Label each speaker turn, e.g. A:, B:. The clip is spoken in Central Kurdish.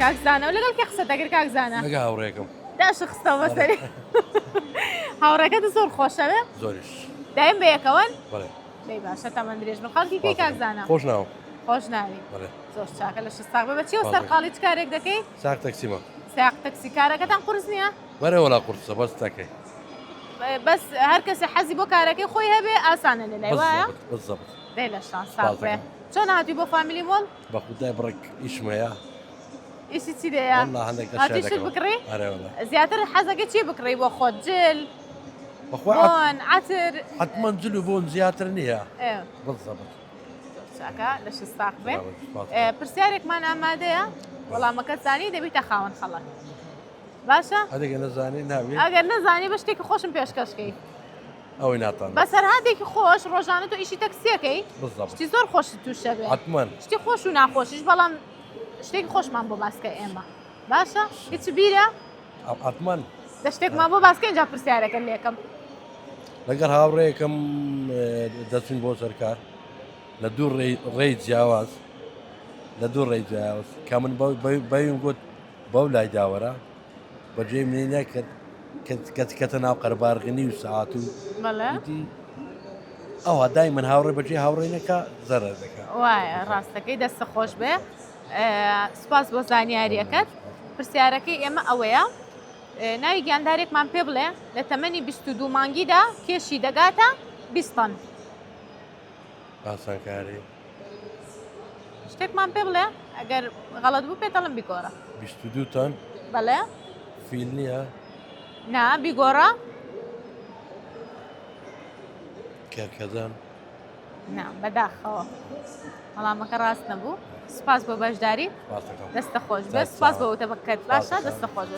A: کاکزانە و لەگەڵ کێ قسە دەکرد کاکزانە
B: لەگە هاوڕێکم
A: داش خستەوە بەسەری هاوڕێکەکەت زۆر خۆشەوێ
B: زۆریش
A: دایم بەیەکەوەن
B: بەڵێ
A: دەی باشە تەمەند درێژ بن خەڵکی پێی کاکزانە
B: خۆش ناوم
A: خۆش ناوی
B: بەڵێ
A: زۆر چاکە لە شستاق بە چیوە سەرقاڵی چ کارێک دەکەی
B: ساک تەکسیمە
A: ساق تەکسی کارەکەتان قورس نییە
B: وەرە وەڵا قورسە بەس تەکەی
A: بەس هەر کەسێ حەزی بۆ کارەکەی خۆی هەبێ ئاسانە لە لای وایە
B: بالضبط
A: دەی لە شان ساق بێ چۆن هاتووی بۆ فامیلی مۆڵ
B: بە خودای بڕێک ئیشمەیە
A: ئیشی چی دەیە
B: والله هەندێک
A: هاتووی شت بکڕی
B: ئەرێ وەڵا
A: زیاتر حەزەکە چی بکڕی بۆ خۆت جل
B: بەخوا
A: بۆن عەتر
B: حتمما جل و بۆن زیاتر نییە
A: ئێ
B: بالضبط
A: چاکە لە شستاق بێ پرسیارێکمان ئامادەیە وەڵامەکە زانی دەبیتە خاوەن خەڵک باشە
B: هەدێکە نەزانی ناوی
A: ئەگەر نەزانی بە شتێکی خۆشم پێشکەشکەی
B: ئەوەی ناتان
A: بە سەرهادێکی خۆش ڕۆژانە تۆ ئیشی تەکسیەکەی
B: بالضبط
A: شتی زۆر خۆشی تووشە بێ
B: حتمما
A: شتی خۆش و ناخۆشیش بەڵام شتێکی خۆشمان بۆ باسکە ئێمە باشە هیچ بیرە
B: حتمما
A: دە شتێکمان بۆ باسکە اینجا پرسیارەکە لێکم
B: لەگەر هاوڕێیەکەم دەچین بۆ سەرکار لە دوو ڕێی جیاواز لە دوو ڕێی جیاواز کە من بەویم گوت بەو لای داوەرە بەجێ منی نەکرد کەتە ناو قەربارغنی و سەعات و
A: بەڵێ
B: ئەوە دای من هاوڕێ بەجێ هاوڕێنەکە زەرەر دەکات
A: وایە ڕاستەکەی دەستە خۆش بێ سوپاس بۆ زانیاریەکەت پرسیارەکەی ئێمە ئەوەیە ناوی گیاندارێکمان پێ بڵێ لە تەمەنی 22 مانگیدا کێشی دەگاتە 20 تەن
B: ئاسانکاری
A: شتێکمان پێ بڵێ ئەگەر غەڵەت بوو پێتەڵم بیگۆڕە
B: 22 تان
A: بەڵێ
B: فیل نییە
A: نا بیگۆڕە
B: کێرکەدان
A: نا بەداخەوە وەڵامەکە ڕاست نەبوو سپاس بۆ بەشداری
B: باسەکەم
A: دەستە خۆش بێ سپاس بە وتە بکەت باشە دەستە خۆش بێ